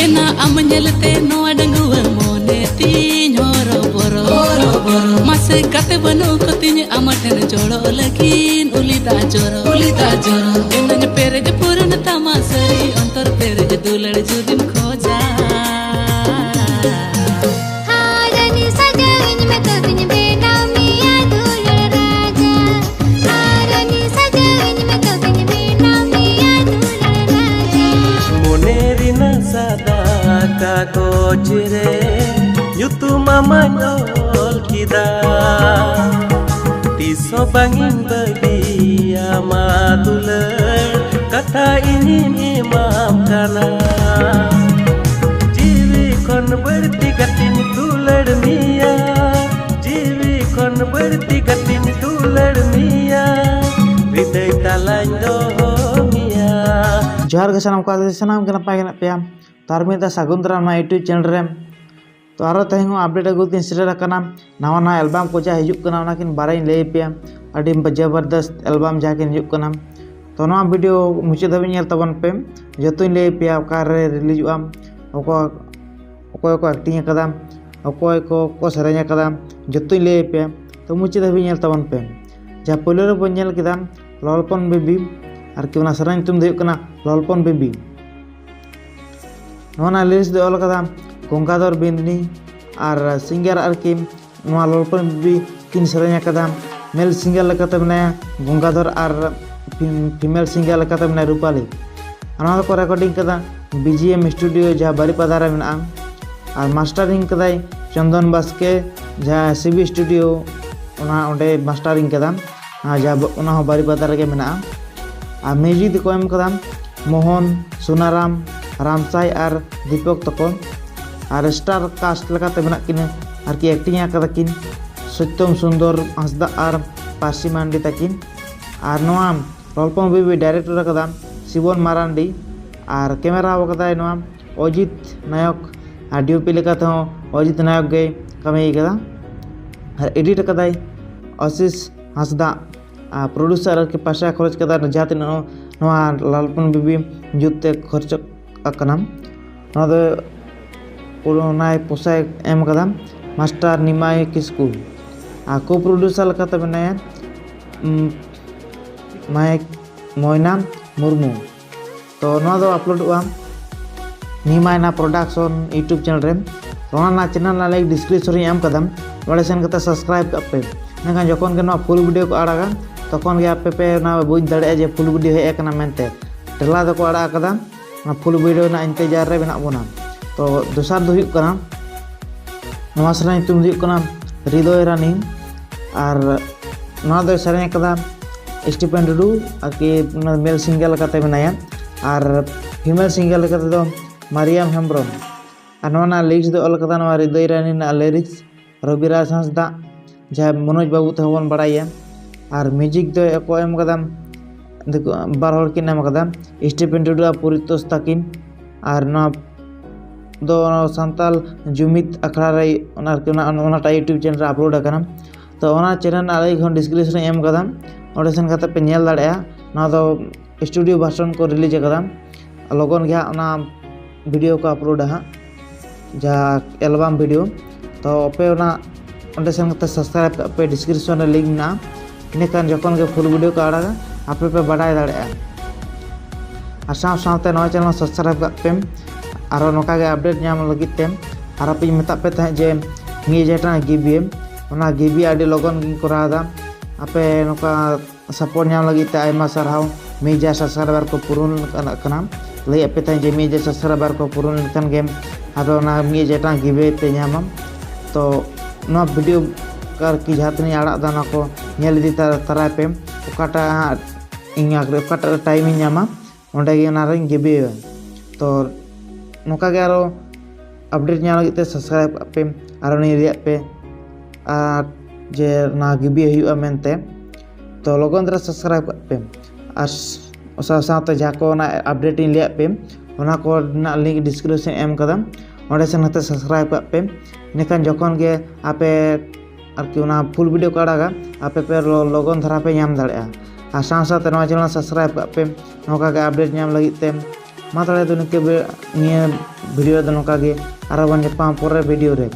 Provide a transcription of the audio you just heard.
Ena amanyalte no adanguwa mone tin horo boro mase kate banu kotinya amaten joro lakin ulita joro ena ne pere je purna tamasari antar pere je dulad judim khoja harani sajawin me tabin bena miya dulad raja harani sajawin me tabin bena miya dulad raja monerina sada ka kojre yutu mama nol kida tiso bangin babi ama dulad kata ini imam kana jiwi kon berti gatin dulad miya jiwi kon berti gatin dulad miya hriday talañ do miya जोहार के सानाम को सानाम के नपाय गना पे तारमिता सागुंद्रा ना YouTube channel रे तो आरो तहें अपडेट अगु तीन सेटर कना नवा नवा एल्बम को जा हिजुक कना नाकिन बारे ले पे अडी जबरदस्त एल्बम जाकिन हिजुक कना तो नवा वीडियो मुचे धबी नेल तबन पे जतो ले पे कार रे रिलीज am को एक्टिंग कदा अकोय को सरेኛ कदा जतो ले पे तो मुचे धबी नेल तबन पे जा पहिले रे बनेल किदा ललपन बेबी और कि सराइन तुम दे ललपन baby Nona lyrics they all कदा गंगाधर बिंदनी और सिंगर और कि ललपन बेबी किन सराइन कदा मेल सिंगर लेकाते बनाया गंगाधर और फीमेल सिंगर लेकाते बनाया रूपाली अना को रिकॉर्डिंग कदा बीजीएम स्टूडियो जहाँ बारीपदा रे मेना और मास्टरिंग कदाई चंदन बास्के जहाँ सीबी स्टूडियो ओंडे मास्टरिंग कदा जहाँ बारीपदा रे मेना और म्यूजिक को एम कदा मोहन सोनाराम रामसाई और दीपक तको और स्टार कास्ट लेकाते मेना किन और कि एक्टिंग कदा किन सत्यम सुंदर हंसदा और पासी मांडी तकिन और नवा ललपन बेबी डायरेक्टर कदा शिवन मारांडी और कैमरा कदा नवा अजित नायक और डीओपी लेकाते अजित नायक गे कमी कदा और एडिट कदा आशीष हंसदा प्रोड्यूसर के पैसा खर्च कदा जहाँ तीन ललपन बेबी जुते खर्च पैसा एम कदा मास्टर निमाय किस्कू और को प्रोड्यूसर लेकाते बनाया मोयना मुर्मू तो अपलोडोगा निमायना प्रोडक्शन यूट्यूब चैनल रे चैनल ना लाइक डिस्क्रिप्शन एम कदा वाले सेन कते सब्सक्राइब पे इनखान जखन के फुल वीडियो को आड़ागा तखन के आपे पे बुझ दाड़े जे फुल वीडियो हेज कना मेनते टेला दो को आड़ा कदा फुल वीडियो ना इंतजार रे मेना बोना तो दोसर दो हुयुग कना नवा सराय तुम हुयुग कना हृदय रानी और नवा दो सराय कदा स्टीफन टुडू और कि मेल सिंगर लेकाते बनाया और फीमेल सिंगर लेकाते दो मारियाम हेम्ब्रम और नवा लिरिक्स दो ऑल कदा नवा हृदय रानी ना लिरिक्स रविराज हंसदा जहाँ मनोज बाबू ते होबन बड़ाया और म्यूजिक दो एको एम कदा बार हर किन एम कदा स्टीफन टुडू और पुरितोष ताकिन और सांताल जुमित अखड़ा रे यूट्यूब चैनल रे अपलोड आकना तो चैनल लाइक डिस्क्रिप्शन एम कदा और सेन कते पे नेल दाड़ेया ना दो स्टूडियो वर्जन को रिलीज कदा लगन गया वीडियो को अपलोड हाँ जहाँ एल्बम वीडियो तो पे अंडे सेन कते सब्सक्राइब पे डिस्क्रिप्शन रे लिंक ना इनखान जखन के फुल वीडियो को आड़ागा आपे पे बाडाय दाड़ेया और साथ नवा चैनल सब्सक्राइब पे और नौका के अपडेट नाम लगित ते और पे मेता पे तहे जे मी जेटा गिबी ओना गिबी आडी लगन गिन करादा आपे नौका सपोर्ट नाम लगित ते आयमा सरहाव मी जे सब्सक्राइबर को पूर्ण कना लई पे तहे जे मी जे सब्सक्राइबर को पूर्ण कन गेम अब ओना मी जेटा गिबी ते नाम तो नो वीडियो कर कि जहाँ तीन आड़ा दाना को नेल इदी तराय पे ओकाटा ओकाटा टाइम नामा ओंडे गे गिबी तो नौका के आरो अपडेट नाम लगित ते सब्सक्राइब पे और नहीं पे जे ना गिबी हुआ मेनते तो लगन दरा सब्सक्राइब पे और साथ जहाँ को अपडेट लिया पे ओना को लिंक डिस्क्रिप्शन एम कदा ओंडे सेन हते सब्सक्राइब पे इनखान जखन के आपे और कि फुल वीडियो को आड़ागा आपे पे लगन धारा पे नाम दाड़ेया और साथ चैनल सब्सक्राइब पे नौका के अपडेट नाम लगित ते मा ताले तो निके निया वीडियो दो नोका गे आरो बन जपा पोरे वीडियो रे।